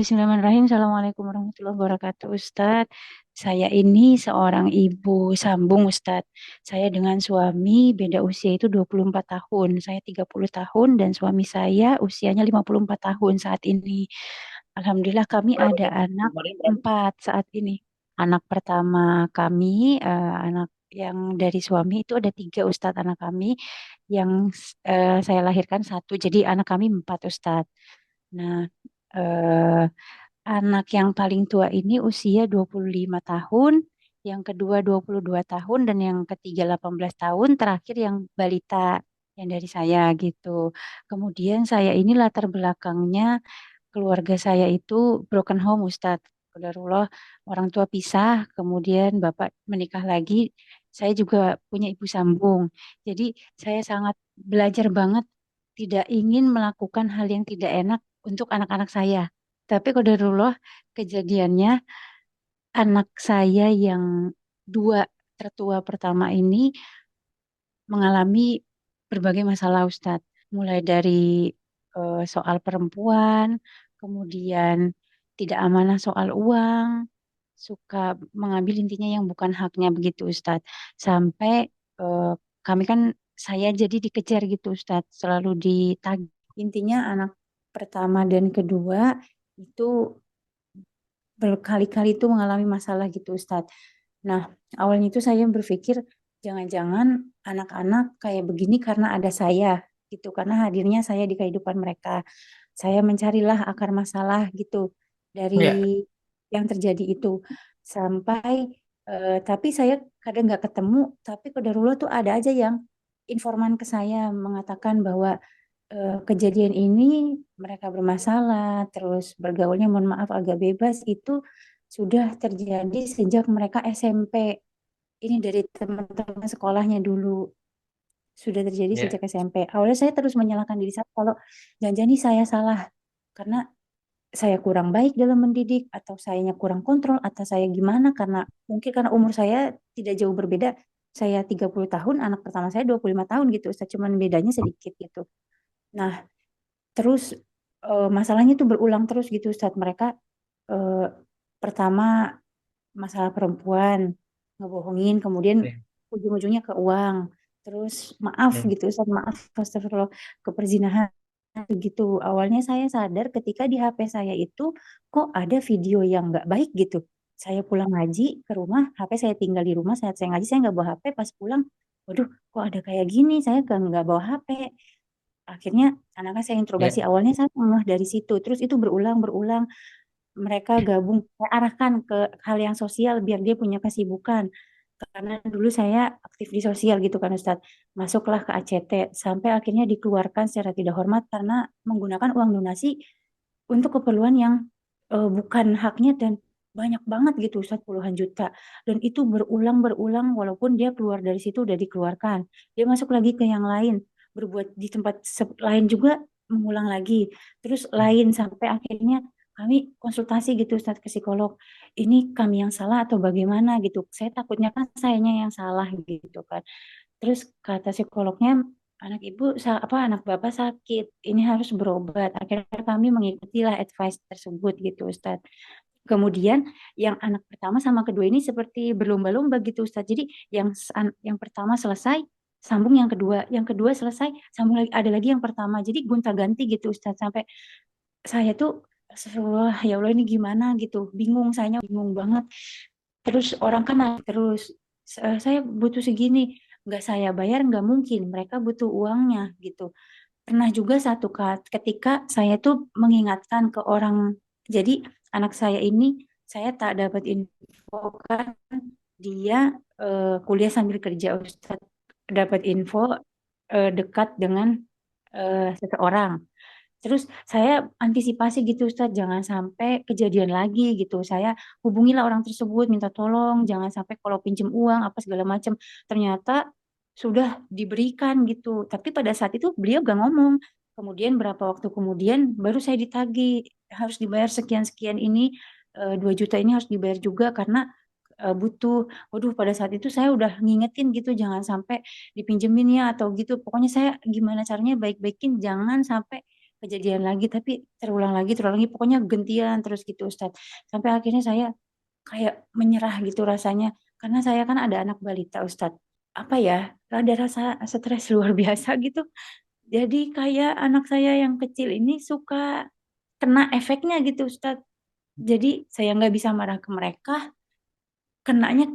Bismillahirrahmanirrahim. Assalamualaikum warahmatullahi wabarakatuh, Ustadz. Saya ini seorang ibu sambung, Ustadz. Saya dengan suami beda usia itu 24 tahun. Saya 30 tahun dan suami saya usianya 54 tahun saat ini. Alhamdulillah kami ada anak empat saat ini. Anak pertama kami, anak yang dari suami itu ada tiga, Ustadz. Anak kami yang saya lahirkan satu. Jadi anak kami empat, Ustadz. Nah, eh, anak yang paling tua ini usia 25 tahun, yang kedua 22 tahun, dan yang ketiga 18 tahun, terakhir yang balita yang dari saya gitu. Kemudian saya ini latar belakangnya keluarga saya itu broken home, Ustadz. Qadarullah, orang tua pisah, kemudian bapak menikah lagi. Saya juga punya ibu sambung. Jadi saya sangat belajar banget tidak ingin melakukan hal yang tidak enak untuk anak-anak saya. Tapi qadarullah kejadiannya anak saya yang dua tertua pertama ini mengalami berbagai masalah, Ustadz. Mulai dari soal perempuan, kemudian tidak amanah soal uang, suka mengambil intinya yang bukan haknya begitu, Ustadz. Sampai kami kan saya jadi dikejar gitu, Ustadz, selalu ditagih. Intinya anak pertama dan kedua itu berkali-kali itu mengalami masalah gitu, Ustadz. Nah, awalnya itu saya berpikir jangan-jangan anak-anak kayak begini karena ada saya gitu, karena hadirnya saya di kehidupan mereka. Saya mencarilah akar masalah gitu Ya, dari yang terjadi itu. Sampai tapi saya kadang nggak ketemu, tapi kodarullah tuh ada aja yang informan ke saya mengatakan bahwa kejadian ini mereka bermasalah, terus bergaulnya mohon maaf agak bebas itu sudah terjadi sejak mereka SMP. Ini dari teman-teman sekolahnya dulu sudah terjadi ya, sejak SMP. Awalnya saya terus menyalahkan diri saya kalau jangan-jangan ini saya salah karena saya kurang baik dalam mendidik atau sayanya kurang kontrol atau saya gimana karena mungkin karena umur saya tidak jauh berbeda. Saya 30 tahun, anak pertama saya 25 tahun gitu. Saya cuman bedanya sedikit gitu. Nah, terus masalahnya tuh berulang terus gitu saat mereka eh, pertama masalah perempuan ngebohongin, kemudian ya, ujung-ujungnya ke uang, terus maaf ya, gitu, Ustaz, maaf, astagfirullah, ke perzinahan gitu. Awalnya saya sadar ketika di HP saya itu kok ada video yang nggak baik gitu. Saya pulang ngaji ke rumah, HP saya tinggal di rumah, saya ngaji, saya nggak bawa HP, pas pulang, waduh, kok ada kayak gini, saya nggak bawa HP. Akhirnya anaknya saya interogasi, ya, awalnya saya ngeh dari situ, terus itu berulang-berulang, mereka gabung, saya arahkan ke hal yang sosial biar dia punya kesibukan. Karena dulu saya aktif di sosial gitu kan Ustadz. Masuklah ke ACT sampai akhirnya dikeluarkan secara tidak hormat karena menggunakan uang donasi untuk keperluan yang bukan haknya dan banyak banget gitu Ustadz, puluhan juta. Dan itu berulang-berulang walaupun dia keluar dari situ udah dikeluarkan. Dia masuk lagi ke yang lain, berbuat di tempat lain juga mengulang lagi. Terus lain sampai akhirnya kami konsultasi gitu Ustadz ke psikolog. Ini kami yang salah atau bagaimana gitu. Saya takutnya kan sayanya yang salah gitu kan. Terus kata psikolognya, anak ibu, apa anak bapak sakit, ini harus berobat. Akhirnya kami mengikutilah advice tersebut gitu, Ustadz. Kemudian yang anak pertama sama kedua ini seperti berlomba-lomba gitu, Ustadz. Jadi yang pertama selesai, sambung yang kedua selesai, sambung lagi, ada lagi yang pertama. Jadi gonta-ganti gitu, Ustadz. Sampai saya tuh, astagfirullah, ya Allah ini gimana gitu, bingung, saya bingung banget. Terus orang kan nanya terus, saya butuh segini, nggak saya bayar nggak mungkin, mereka butuh uangnya gitu. Pernah juga satu ketika saya tuh mengingatkan ke orang, jadi anak saya ini saya tak dapat info kan dia kuliah sambil kerja, Ustadz. Dapat info dekat dengan seseorang. Terus saya antisipasi gitu Ustaz, jangan sampai kejadian lagi gitu. Saya hubungilah orang tersebut, minta tolong, jangan sampai kalau pinjem uang apa segala macam. Ternyata sudah diberikan gitu. Tapi pada saat itu beliau gak ngomong. Kemudian berapa waktu kemudian baru saya ditagih harus dibayar sekian-sekian ini, 2 juta ini harus dibayar juga karena butuh. Waduh, pada saat itu saya udah ngingetin gitu, jangan sampai dipinjemin ya atau gitu. Pokoknya saya gimana caranya baik-baikin, jangan sampai kejadian lagi, tapi terulang lagi, pokoknya gantian terus gitu Ustadz. Sampai akhirnya saya kayak menyerah gitu rasanya, karena saya kan ada anak balita Ustadz. Apa ya, ada rasa stres luar biasa gitu. Jadi kayak anak saya yang kecil ini suka kena efeknya gitu Ustadz. Jadi saya nggak bisa marah ke mereka, kenanya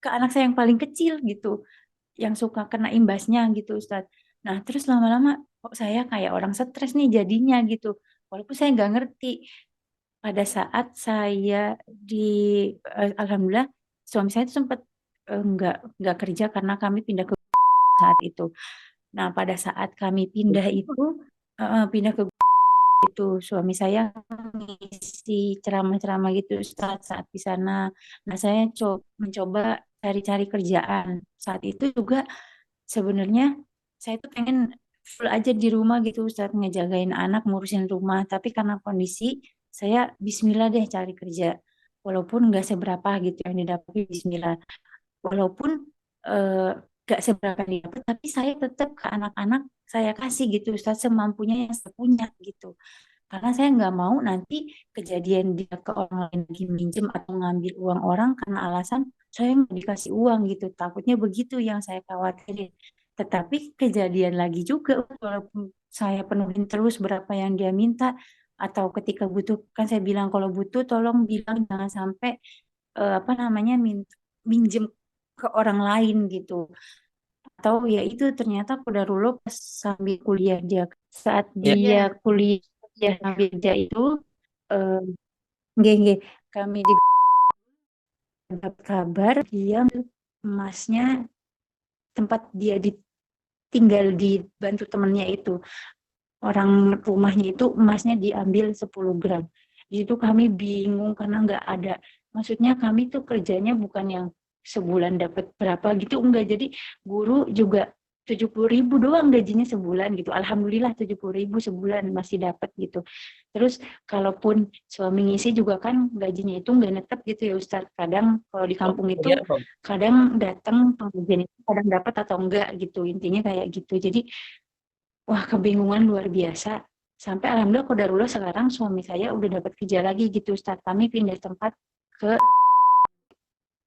ke anak saya yang paling kecil gitu, yang suka kena imbasnya gitu Ustadz. Nah terus lama-lama kok saya kayak orang stres nih jadinya gitu. Walaupun saya nggak ngerti. Pada saat saya di Alhamdulillah suami saya itu sempat nggak kerja karena kami pindah ke saat itu. Nah pada saat kami pindah itu pindah ke itu suami saya ngisi ceramah-ceramah gitu saat di sana. Nah, saya mencoba cari-cari kerjaan. Saat itu juga sebenarnya saya tuh pengen full aja di rumah gitu Ustaz, ngejagain anak, ngurusin rumah. Tapi karena kondisi saya Bismillah deh cari kerja. Walaupun nggak seberapa gitu yang didapat Bismillah. Walaupun eh, nggak seberapa yang didapat, tapi saya tetap ke anak-anak saya kasih gitu Ustaz semampunya yang saya punya gitu. Karena saya nggak mau nanti kejadian dia ke orang lain lagi minjem atau ngambil uang orang karena alasan saya nggak dikasih uang gitu. Takutnya begitu yang saya khawatirin. Tetapi kejadian lagi juga walaupun saya penuhin terus berapa yang dia minta atau ketika butuh kan saya bilang kalau butuh tolong bilang jangan sampai apa namanya minjem ke orang lain gitu. Atau ya itu ternyata Kodarullah pas sambil kuliah dia saat Ya. dia kuliah sambil dia itu eh, nggih, nggih, kami dapat kabar dia emasnya tempat dia ditinggal dibantu temannya itu orang rumahnya itu emasnya diambil 10 gram. Di situ kami bingung karena nggak ada. Maksudnya kami tuh kerjanya bukan yang sebulan dapat berapa gitu, enggak. Jadi guru juga 70.000 doang gajinya sebulan gitu. Alhamdulillah 70.000 sebulan masih dapat gitu. Terus kalaupun suami ngisi juga kan gajinya itu nggak netep gitu ya Ustadz. Kadang kalau di Oh, kampung itu kemudian apa? kadang datang pengajian itu kadang dapat atau enggak gitu. Intinya kayak gitu. Jadi wah, kebingungan luar biasa. Sampai alhamdulillah kodarullah sekarang suami saya udah dapat kerja lagi gitu Ustaz. Kami pindah tempat ke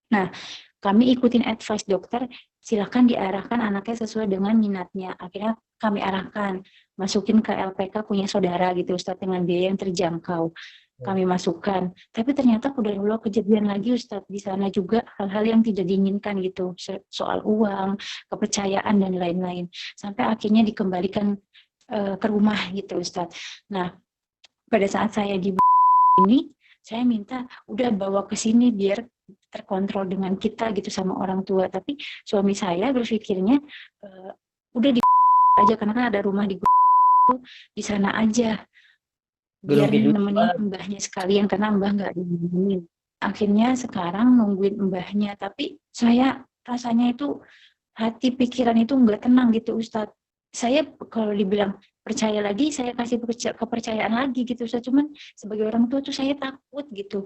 Nah, kami ikutin advice dokter, silakan diarahkan anaknya sesuai dengan minatnya. Akhirnya kami arahkan, masukin ke LPK punya saudara gitu Ustaz dengan biaya yang terjangkau. Kami masukkan. Tapi ternyata kodarullah kejadian lagi Ustaz di sana juga hal-hal yang tidak diinginkan gitu, soal uang, kepercayaan dan lain-lain. Sampai akhirnya dikembalikan ke rumah gitu Ustaz. Nah, pada saat saya di ini, saya minta udah bawa ke sini biar terkontrol dengan kita gitu sama orang tua. Tapi suami saya berpikirnya uh, udah di aja karena kan ada rumah di sana aja biar Gelugi dulu nemenin Pak. mbahnya sekalian karena mbah nggak nemenin. Akhirnya sekarang nungguin mbahnya, tapi saya rasanya itu hati pikiran itu nggak tenang gitu Ustadz. Saya kalau dibilang percaya lagi, saya kasih kepercayaan lagi gitu Ustadz. Cuman sebagai orang tua tuh saya takut gitu.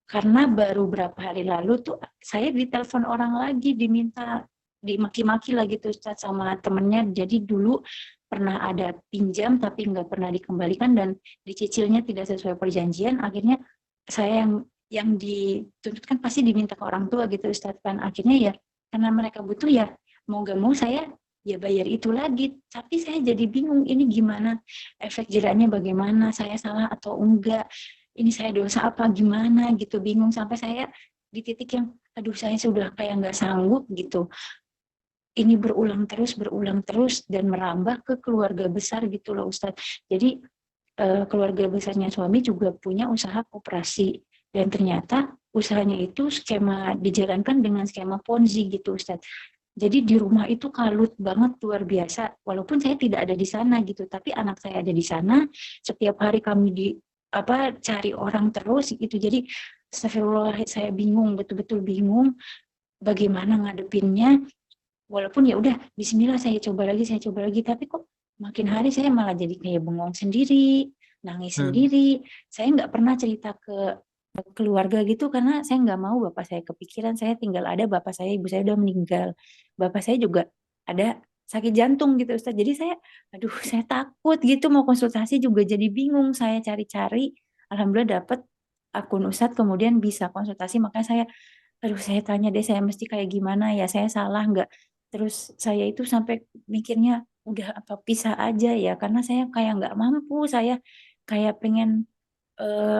Karena baru berapa hari lalu tuh saya ditelepon orang lagi diminta dimaki-maki lagi tuh Ustadz sama temennya. Jadi dulu pernah ada pinjam tapi nggak pernah dikembalikan dan dicicilnya tidak sesuai perjanjian. Akhirnya saya yang dituntut kan pasti diminta ke orang tua gitu Ustadz kan. Akhirnya ya karena mereka butuh ya mau gak mau saya ya bayar itu lagi. Tapi saya jadi bingung ini gimana efek jeraknya bagaimana saya salah atau enggak ini saya dosa apa gimana gitu bingung sampai saya di titik yang aduh saya sudah kayak nggak sanggup gitu ini berulang terus dan merambah ke keluarga besar gitu loh Ustadz jadi keluarga besarnya suami juga punya usaha koperasi dan ternyata usahanya itu skema dijalankan dengan skema Ponzi gitu Ustadz jadi di rumah itu kalut banget luar biasa. Walaupun saya tidak ada di sana gitu, tapi anak saya ada di sana. Setiap hari kami di apa cari orang terus gitu. Jadi astagfirullah saya bingung, betul-betul bingung bagaimana ngadepinnya. Walaupun ya udah bismillah saya coba lagi, tapi kok makin hari saya malah jadi kayak bengong sendiri, nangis Hmm. sendiri. Saya nggak pernah cerita ke keluarga gitu karena saya nggak mau bapak saya kepikiran saya tinggal ada bapak saya ibu saya udah meninggal bapak saya juga ada sakit jantung gitu Ustaz. Jadi saya, aduh saya takut gitu mau konsultasi juga jadi bingung. Saya cari-cari, alhamdulillah dapet akun Ustaz, kemudian bisa konsultasi. Makanya saya, aduh saya tanya deh, saya mesti kayak gimana ya, saya salah nggak? Terus saya itu sampai mikirnya, udah apa pisah aja ya, karena saya kayak nggak mampu, saya kayak pengen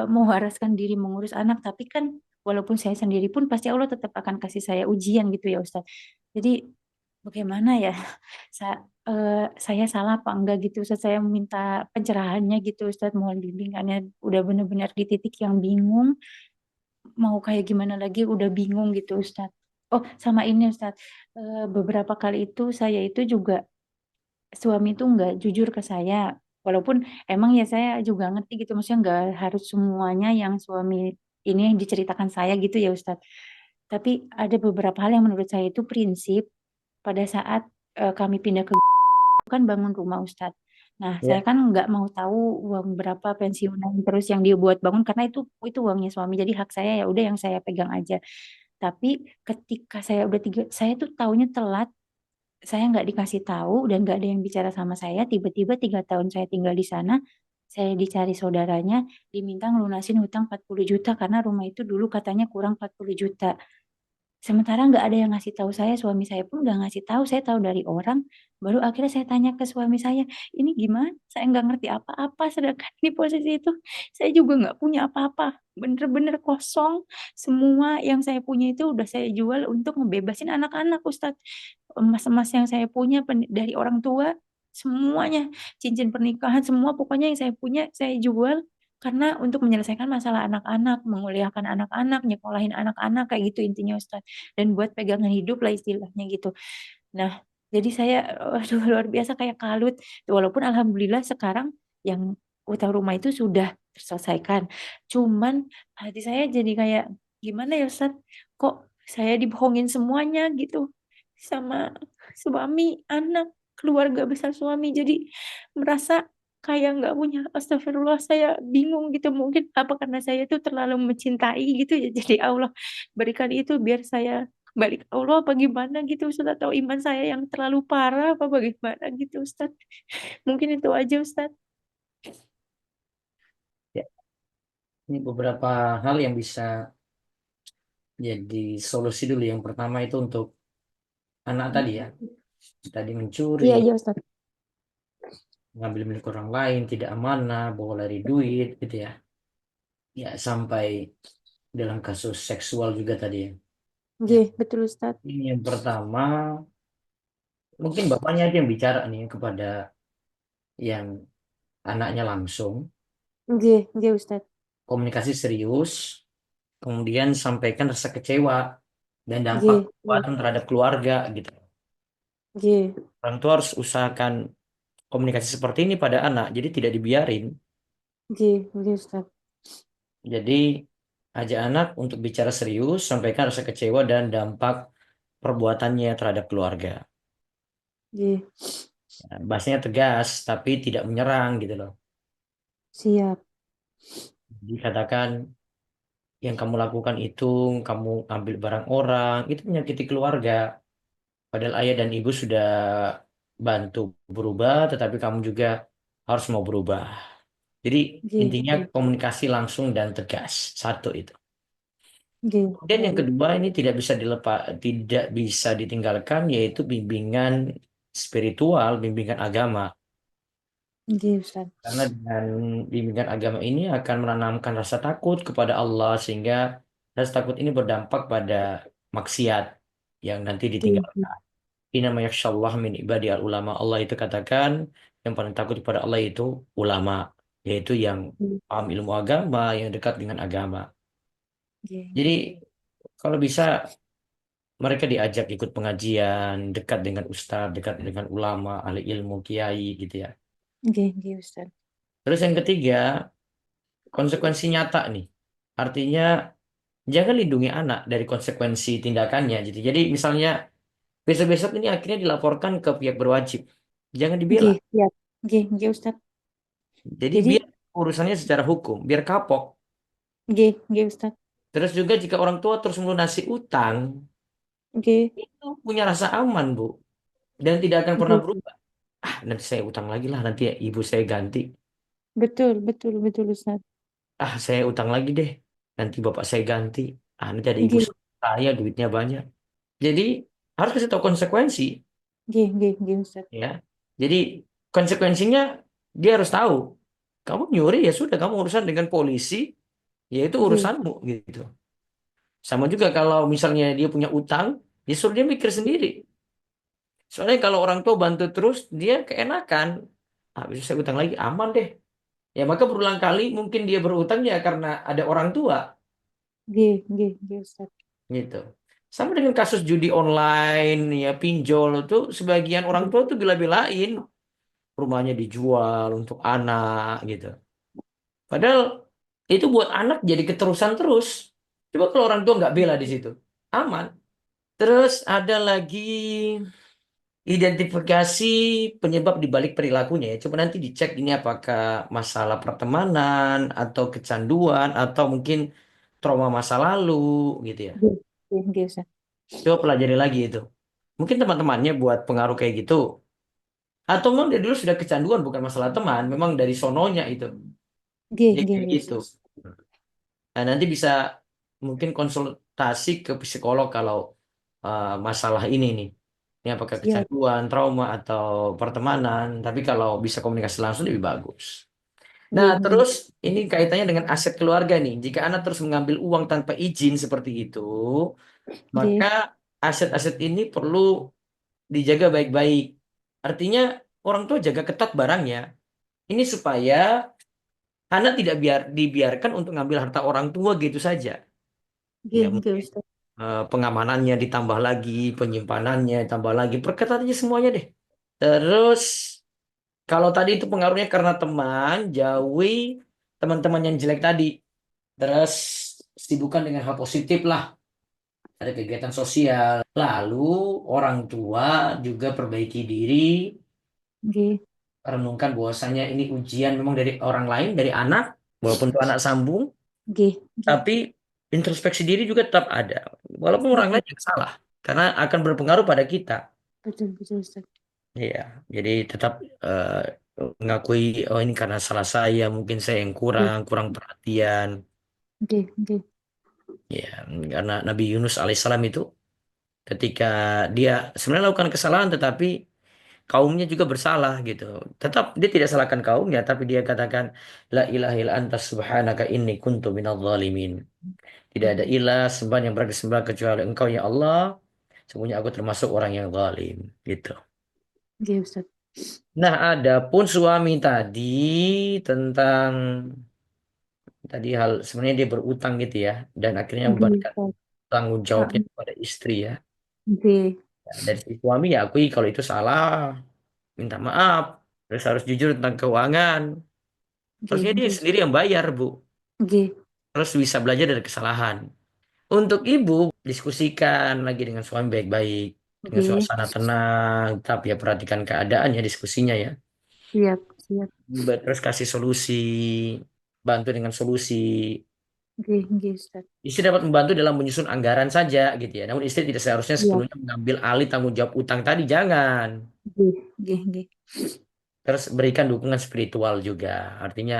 mewaraskan diri mengurus anak, tapi kan walaupun saya sendiri pun pasti Allah tetap akan kasih saya ujian gitu ya Ustaz. Jadi bagaimana ya, saya salah apa enggak gitu Ustaz, saya minta pencerahannya gitu Ustaz, mohon bimbingannya, udah bener-bener di titik yang bingung, mau kayak gimana lagi udah bingung gitu Ustaz. Oh sama ini Ustaz, beberapa kali itu saya itu juga, suami itu nggak jujur ke saya. Walaupun emang ya saya juga ngerti gitu, maksudnya nggak harus semuanya yang suami ini yang diceritakan saya gitu ya Ustadz. Tapi ada beberapa hal yang menurut saya itu prinsip pada saat kami pindah ke kan bangun rumah Ustadz. Nah, saya Ya. kan nggak mau tahu uang berapa pensiunan terus yang dia buat bangun, karena itu uangnya suami. Jadi hak saya ya udah yang saya pegang aja. Tapi ketika saya udah tiga, saya tuh taunya telat, saya nggak dikasih tahu dan nggak ada yang bicara sama saya. Tiba-tiba 3 tahun saya tinggal di sana, saya dicari saudaranya, diminta ngelunasin hutang 40 juta karena rumah itu dulu katanya kurang 40 juta. Sementara nggak ada yang ngasih tahu saya, suami saya pun nggak ngasih tahu, saya tahu dari orang. Baru akhirnya saya tanya ke suami saya, ini gimana? Saya nggak ngerti apa-apa, sedangkan di posisi itu saya juga nggak punya apa-apa. Bener-bener kosong. Semua yang saya punya itu udah saya jual untuk ngebebasin anak-anak, Ustadz. Emas-emas yang saya punya dari orang tua, semuanya. Cincin pernikahan, semua pokoknya yang saya punya, saya jual karena untuk menyelesaikan masalah anak-anak, menguliahkan anak-anak, nyekolahin anak-anak, kayak gitu intinya Ustaz. Dan buat pegangan hidup lah istilahnya gitu. Nah, jadi saya, aduh luar biasa kayak kalut. Walaupun alhamdulillah sekarang yang utang rumah itu sudah terselesaikan. Cuman hati saya jadi kayak, gimana ya Ustaz? Kok saya dibohongin semuanya gitu sama suami, anak, keluarga besar suami. Jadi merasa kayak nggak punya, astagfirullah, saya bingung gitu, mungkin apa karena saya tuh terlalu mencintai gitu ya, jadi Allah berikan itu biar saya kembali ke Allah apa gimana gitu Ustaz, atau iman saya yang terlalu parah apa bagaimana gitu Ustaz, mungkin itu aja Ustaz. Ya, ini beberapa hal yang bisa jadi solusi dulu. Yang pertama itu untuk anak tadi ya, tadi mencuri, Iya iya Ustaz. ngambil milik orang lain, tidak amanah, bawa lari duit, gitu ya. Ya, sampai dalam kasus seksual juga tadi ya. Ya, Iya betul Ustaz. ini yang pertama, mungkin bapaknya aja yang bicara nih kepada yang anaknya langsung, Iya iya Ustaz. komunikasi serius, kemudian sampaikan rasa kecewa dan dampak Iya iya perbuatan terhadap keluarga gitu. iya Orang tua harus usahakan komunikasi seperti ini pada anak, jadi tidak dibiarin. iya iya Ustaz. Jadi ajak anak untuk bicara serius, sampaikan rasa kecewa dan dampak perbuatannya terhadap keluarga. Iya Nah, bahasanya tegas, tapi tidak menyerang gitu loh. siap. Dikatakan yang kamu lakukan itu, kamu ambil barang orang, itu menyakiti keluarga. Padahal ayah dan ibu sudah bantu berubah, tetapi kamu juga harus mau berubah. Jadi Iya intinya iya komunikasi langsung dan tegas. Satu itu. iya Kemudian yang iya kedua ini tidak bisa tidak bisa ditinggalkan yaitu bimbingan spiritual, bimbingan agama. iya Ustaz. Karena dengan bimbingan agama ini akan menanamkan rasa takut kepada Allah sehingga rasa takut ini berdampak pada maksiat yang nanti Iya ditinggalkan. Inama yakhsyallah min ibadi al ulama. Allah itu katakan yang paling takut kepada Allah itu ulama, yaitu yang iya paham ilmu agama, yang dekat dengan agama. iya Jadi iya kalau bisa mereka diajak ikut pengajian, dekat dengan ustadz, dekat dengan ulama, ahli ilmu, kiai gitu ya. iya iya Ustaz. Terus yang ketiga, konsekuensi nyata nih. Artinya jangan lindungi anak dari konsekuensi tindakannya gitu. Jadi misalnya besok-besok ini akhirnya dilaporkan ke pihak berwajib. Jangan Iya dibela. siap. Iya iya Ustaz. Jadi biar Jadi urusannya secara hukum, biar kapok. iya iya Ustaz. Terus juga jika orang tua terus melunasi utang, Iya itu punya rasa aman, Bu. dan tidak akan pernah Nggih. berubah. Ah, nanti saya utang lagi lah, nanti ya ibu saya ganti. Betul, betul, betul Ustaz. Ah, saya utang lagi deh, nanti bapak saya ganti. Ah, nanti ada ibu Nggih, saya duitnya banyak. Jadi harus kasih tahu konsekuensi, nggih, nggih, nggih Ustaz. ya. Jadi konsekuensinya dia harus tahu. Kamu nyuri ya sudah, kamu urusan dengan polisi, ya itu Nggih, urusanmu gitu. Sama juga kalau misalnya dia punya utang, ya suruh dia mikir sendiri. Soalnya kalau orang tua bantu terus, dia keenakan. Habis saya utang lagi, aman deh. Ya maka berulang kali mungkin dia berutang ya karena ada orang tua nggih, nggih, nggih Ustaz. gitu. Sama dengan kasus judi online, ya pinjol itu sebagian orang Nggih, tua tuh bela-belain rumahnya dijual untuk anak gitu. Padahal itu buat anak jadi keterusan terus. Coba kalau orang tua nggak bela di situ, aman. Terus ada lagi identifikasi penyebab di balik perilakunya ya. Coba nanti dicek ini apakah masalah pertemanan atau kecanduan atau mungkin trauma masa lalu gitu ya. nggih, nggih, nggih Ustaz. Coba pelajari lagi itu. Mungkin teman-temannya buat pengaruh kayak gitu. Atau memang dari dulu sudah kecanduan bukan masalah teman, memang dari sononya itu. Nggih, Dia nggih, kayak nggih gitu. Ustaz. Nah, nanti bisa mungkin konsultasi ke psikolog kalau masalah ini nih. Ini apakah Siap. kecanduan, trauma, atau pertemanan. Tapi kalau bisa komunikasi langsung lebih bagus. Nah, Nggih, nggih, terus ini kaitannya dengan aset keluarga nih. Jika anak terus mengambil uang tanpa izin seperti itu, maka nggih, aset-aset ini perlu dijaga baik-baik. Artinya orang tua jaga ketat barangnya. Ini supaya anak tidak dibiarkan untuk ngambil harta orang tua gitu saja. Ya nggih, nggih mungkin Ustaz. pengamanannya ditambah lagi, penyimpanannya ditambah lagi, perketat aja semuanya deh. Terus kalau tadi itu pengaruhnya karena teman, jauhi teman-teman yang jelek tadi. Terus sibukkan dengan hal positif lah. Ada kegiatan sosial. Lalu orang tua juga perbaiki diri, Nggih, renungkan bahwasanya ini ujian memang dari orang lain, dari anak, walaupun itu anak sambung, nggih, nggih. tapi introspeksi diri juga tetap ada. Walaupun orang Betul, lain yang salah, karena akan berpengaruh pada kita. betul, betul Ustaz. Iya, jadi tetap eh, mengakui, oh ini karena salah saya, mungkin saya yang Nggih, kurang, kurang perhatian. nggih, nggih. Ya, karena Nabi Yunus alaihissalam itu ketika dia sebenarnya lakukan kesalahan, tetapi kaumnya juga bersalah gitu. Tetap dia tidak salahkan kaumnya, tapi dia katakan la ilaha illa anta subhanaka inni kuntu minadh dhalimin. Tidak ada ilah sembahan yang berhak disembah kecuali Engkau ya Allah. Sesungguhnya aku termasuk orang yang zalim gitu. Nggih Ustaz. Nah, adapun suami tadi tentang tadi hal sebenarnya dia berutang gitu ya dan akhirnya Nggih membebankan Ustaz. tanggung jawabnya Heeh. kepada istri ya. Nggih, Ya, dari si suami ya akui kalau itu salah, minta maaf, terus harus jujur tentang keuangan. nggih, Harusnya dia nggih sendiri Ustaz. yang bayar, Bu. Nggih, Terus bisa belajar dari kesalahan. Untuk ibu, diskusikan lagi dengan suami baik-baik. Dengan nggih. suasana tenang. Tapi ya perhatikan keadaannya, diskusinya ya. Siap, siap. Terus kasih solusi. Bantu dengan solusi. Nggih, nggih Ustaz. Istri dapat membantu dalam menyusun anggaran saja gitu ya. Namun istri tidak seharusnya Siap. sepenuhnya mengambil alih tanggung jawab utang tadi. Jangan. Nggih, nggih, nggih. Terus berikan dukungan spiritual juga. Artinya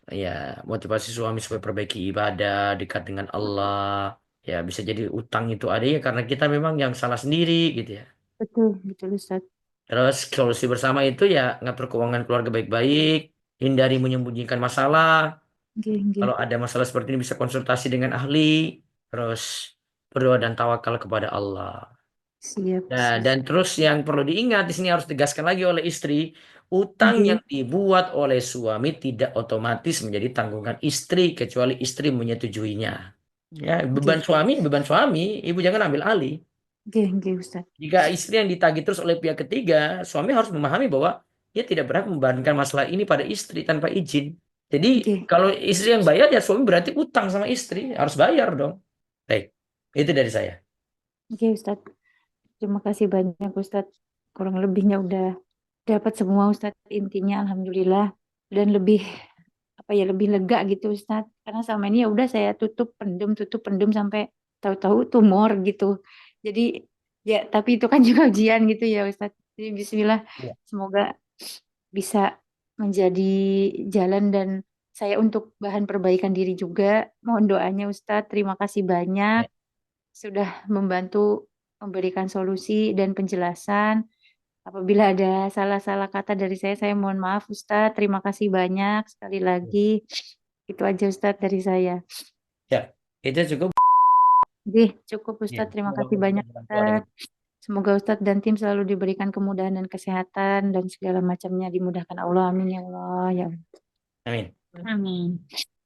ya motivasi suami supaya perbaiki ibadah dekat dengan Allah ya bisa jadi utang itu ada ya karena kita memang yang salah sendiri gitu ya. Betul, betul Ustaz. Terus solusi bersama itu ya ngatur keuangan keluarga baik-baik, hindari menyembunyikan masalah. Nggih, nggih. Kalau ada masalah seperti ini bisa konsultasi dengan ahli. Terus berdoa dan tawakal kepada Allah. Siap, Nah, siap. dan terus yang perlu diingat di sini harus tegaskan lagi oleh istri, utang yang Nggih, dibuat oleh suami tidak otomatis menjadi tanggungan istri kecuali istri menyetujuinya. Ya, nggih. beban suami, ibu jangan ambil alih. Nggih, nggih Ustaz. Jika istri yang ditagih terus oleh pihak ketiga, suami harus memahami bahwa dia tidak berhak membebankan masalah ini pada istri tanpa izin. Jadi, Nggih, kalau istri yang bayar ya suami berarti utang sama istri, harus bayar dong. Baik, itu dari saya. nggih Ustaz. Terima kasih banyak Ustaz. Kurang lebihnya udah dapat semua Ustaz. Intinya alhamdulillah dan lebih apa ya lebih lega gitu Ustaz. Karena selama ini ya udah saya tutup pendem sampai tahu-tahu tumor gitu. Jadi ya tapi itu kan juga ujian gitu ya Ustaz. Jadi Bismillah, Iya. semoga bisa menjadi jalan dan saya untuk bahan perbaikan diri juga. Mohon doanya Ustadz. Terima kasih banyak Ya. sudah membantu memberikan solusi dan penjelasan. Apabila ada salah-salah kata dari saya mohon maaf Ustadz. Terima kasih banyak sekali lagi. Itu aja Ustadz dari saya. Ya, itu cukup. Oke, cukup Ya, Ustadz. Terima semoga kasih banyak bermanfaat keluarga. Ustadz. Semoga Ustadz dan tim selalu diberikan kemudahan dan kesehatan dan segala macamnya dimudahkan Allah. Amin ya Allah. Ya Allah. Amin. Amin.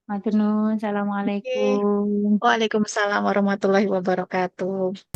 Matur nuwun. Oke. Assalamualaikum. Waalaikumsalam warahmatullahi wabarakatuh.